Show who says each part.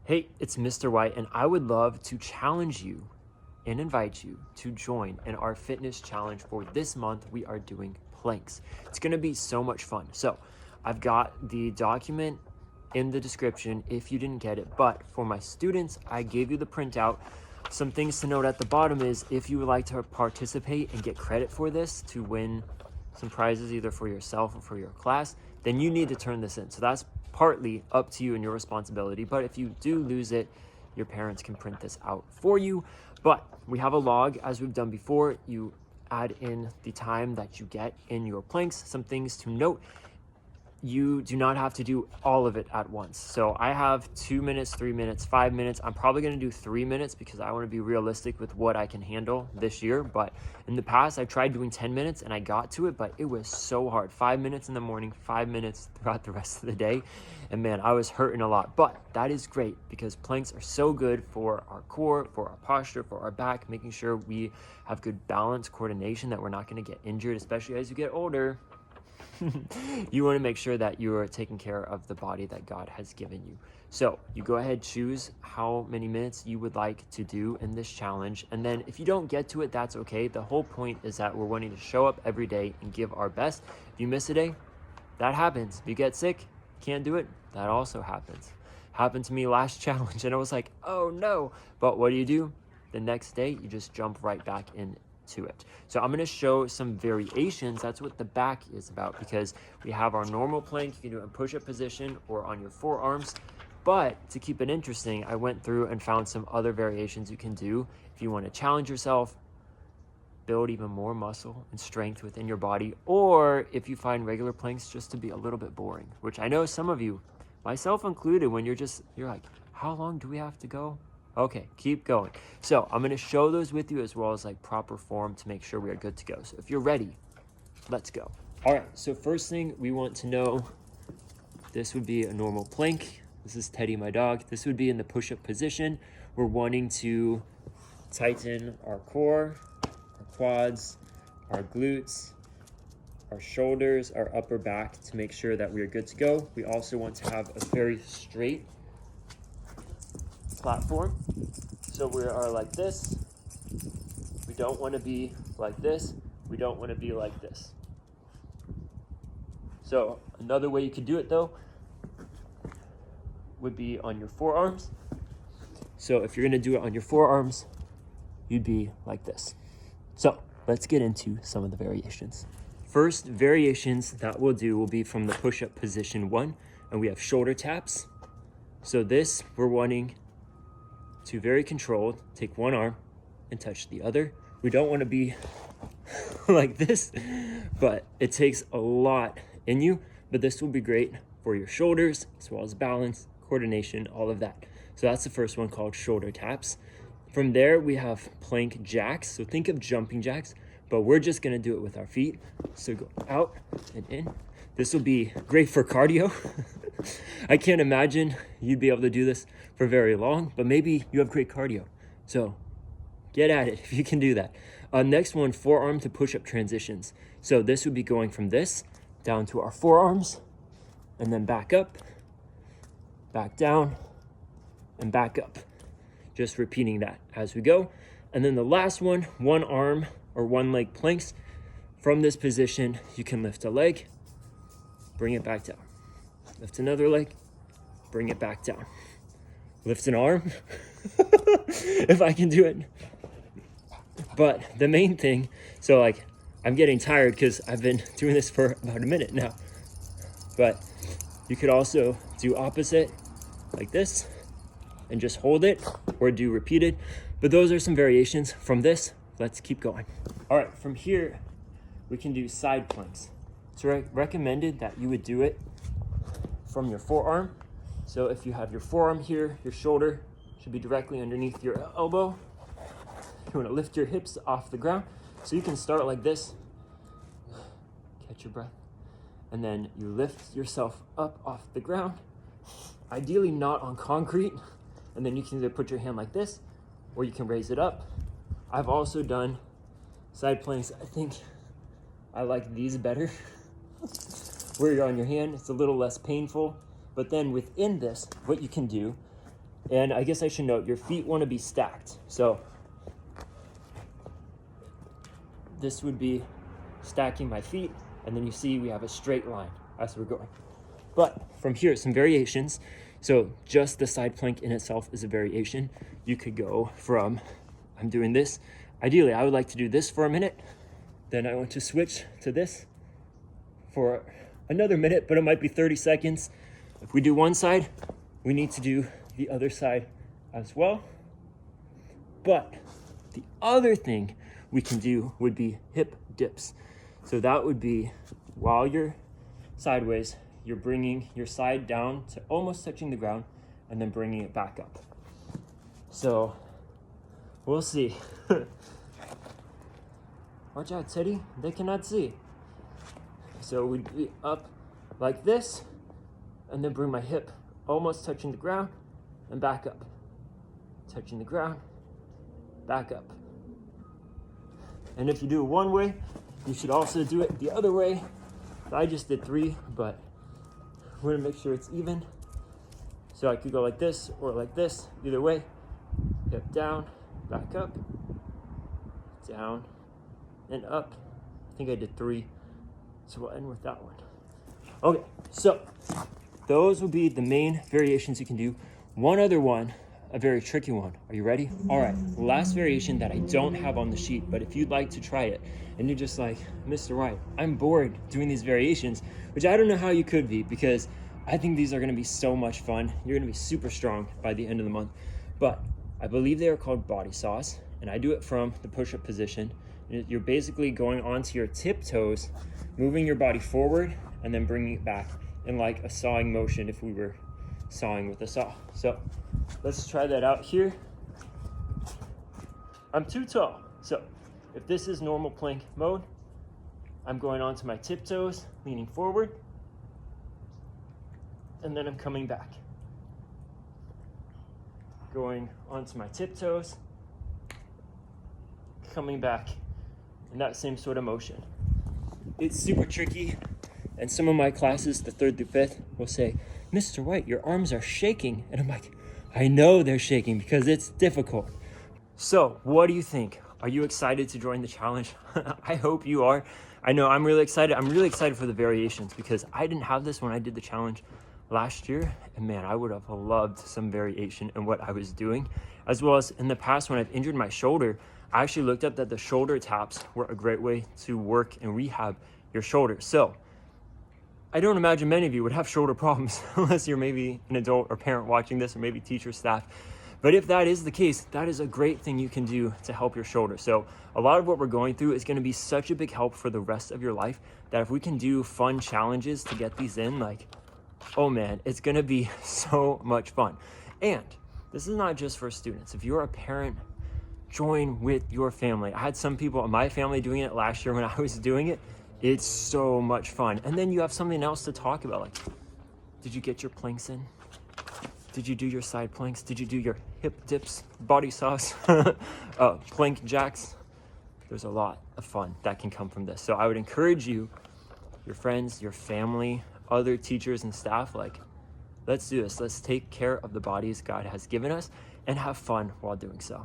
Speaker 1: Hey, it's Mr. White, and I would love to challenge you and invite you to join in our fitness challenge for this month. We are doing planks. It's going to be so much fun. So I've got the document in the description if you didn't get it, but for my students, I gave you the printout. Some things to note at the bottom is if you would like to participate and get credit for this to win some prizes either for yourself or for your class, then you need to turn this in. So that's partly up to you and your responsibility. But if you do lose it, your parents can print this out for you. But we have a log as we've done before. You add in the time that you get in your planks. Some things to note: you do not have to do all of it at once. So I have 2 minutes, 3 minutes, 5 minutes. I'm probably going to do 3 minutes because I want to be realistic with what I can handle this year. But in the past, I tried doing 10 minutes and I got to it, but it was so hard. 5 minutes in the morning, 5 minutes throughout the rest of the day. And man, I was hurting a lot. But that is great because planks are so good for our core, for our posture, for our back, making sure we have good balance, coordination, that we're not going to get injured, especially as you get older. You want to make sure that you are taking care of the body that God has given you. So you go ahead, choose how many minutes you would like to do in this challenge. And then if you don't get to it, that's okay. The whole point is that we're wanting to show up every day and give our best. If you miss a day, that happens. If you get sick, can't do it, that also happens. Happened to me last challenge and I was like, oh no. But what do? The next day, you just jump right back in to it. So I'm going to show some variations. That's what the back is about, because we have our normal plank. You can do it in push-up position or on your forearms. But to keep it interesting, I went through and found some other variations you can do if you want to challenge yourself, build even more muscle and strength within your body, or if you find regular planks just to be a little bit boring, which I know some of you, myself included, when you're like, how long do we have to go? Okay, keep going. So I'm going to show those with you as well as like proper form to make sure we are good to go. So if you're ready, let's go. All right, so first thing we want to know, this would be a normal plank. This is Teddy, my dog. This would be in the push-up position. We're wanting to tighten our core, our quads, our glutes, our shoulders, our upper back to make sure that we are good to go. We also want to have a very straight platform. So we are like this. We don't want to be like this. We don't want to be like this. So another way you could do it though would be on your forearms. So if you're going to do it on your forearms, you'd be like this. So let's get into some of the variations. First variations that we'll do will be from the push-up position 1, and we have shoulder taps. So this, we're wanting to very controlled, take one arm and touch the other. We don't want to be like this, but it takes a lot in you, but this will be great for your shoulders as well as balance, coordination, all of that. So that's the first one, called shoulder taps. From there, we have plank jacks. So think of jumping jacks, but we're just gonna do it with our feet. So go out and in. This will be great for cardio. I can't imagine you'd be able to do this for very long, but maybe you have great cardio. So get at it if you can do that. Next one, forearm to push-up transitions. So this would be going from this down to our forearms, and then back up, back down, and back up. Just repeating that as we go. And then the last one, one arm or one leg planks. From this position, you can lift a leg, bring it back down. Lift another leg, bring it back down. Lift an arm, if I can do it. But the main thing, so like, I'm getting tired because I've been doing this for about a minute now. But you could also do opposite, like this, and just hold it, or do repeated. But those are some variations from this. Let's keep going. All right, from here, we can do side planks. It's recommended that you would do it from your forearm. So if you have your forearm here, your shoulder should be directly underneath your elbow. You want to lift your hips off the ground. So you can start like this, catch your breath, and then you lift yourself up off the ground, ideally not on concrete, and then you can either put your hand like this, or you can raise it up. I've also done side planks. I think I like these better, where you're on your hand. It's a little less painful. But then within this, what you can do And I guess I should note, your feet want to be stacked. So this would be stacking my feet, and then you see we have a straight line as we're going. But from here, some variations. So just the side plank in itself is a variation. You could go from, I'm doing this. Ideally, I would like to do this for a minute. Then I want to switch to this for another minute, but it might be 30 seconds. If we do one side, we need to do the other side as well. But the other thing we can do would be hip dips. So that would be while you're sideways, you're bringing your side down to almost touching the ground and then bringing it back up. So we'll see. Watch out, Teddy, they cannot see. So we'd be up like this and then bring my hip almost touching the ground and back up. Touching the ground, back up. And if you do it one way, you should also do it the other way. I just did 3, but we're gonna make sure it's even. So I could go like this or like this, either way. Hip down, back up, down, and up. I think I did 3, so we'll end with that one. Okay, so those will be the main variations you can do. One other one, a very tricky one. Are you ready? All right, last variation that I don't have on the sheet, but if you'd like to try it, and you're just like, Mr. White, I'm bored doing these variations, which I don't know how you could be, because I think these are gonna be so much fun. You're gonna be super strong by the end of the month. But I believe they are called body saws, and I do it from the push-up position. You're basically going onto your tiptoes, moving your body forward, and then bringing it back in like a sawing motion if we were sawing with a saw. So let's try that out here. I'm too tall. So if this is normal plank mode, I'm going onto my tiptoes, leaning forward, and then I'm coming back. Going onto my tiptoes, coming back in that same sort of motion. It's super tricky, and some of my classes, the 3rd through 5th, will say, Mr. White, your arms are shaking. And I'm like, I know they're shaking because it's difficult. So what do you think? Are you excited to join the challenge? I hope you are. I know I'm really excited. I'm really excited for the variations because I didn't have this when I did the challenge last year. And man, I would have loved some variation in what I was doing. As well as in the past when I've injured my shoulder, I actually looked up that the shoulder taps were a great way to work and rehab your shoulder. So I don't imagine many of you would have shoulder problems unless you're maybe an adult or parent watching this, or maybe teacher, staff. But if that is the case, that is a great thing you can do to help your shoulder. So a lot of what we're going through is going to be such a big help for the rest of your life that if we can do fun challenges to get these in, like, oh man, it's going to be so much fun. And this is not just for students. If you're a parent, join with your family. I had some people in my family doing it last year when I was doing it. It's so much fun. And then you have something else to talk about. Like, did you get your planks in? Did you do your side planks? Did you do your hip dips, body saws, plank jacks? There's a lot of fun that can come from this. So I would encourage you, your friends, your family, other teachers and staff, like, let's do this. Let's take care of the bodies God has given us and have fun while doing so.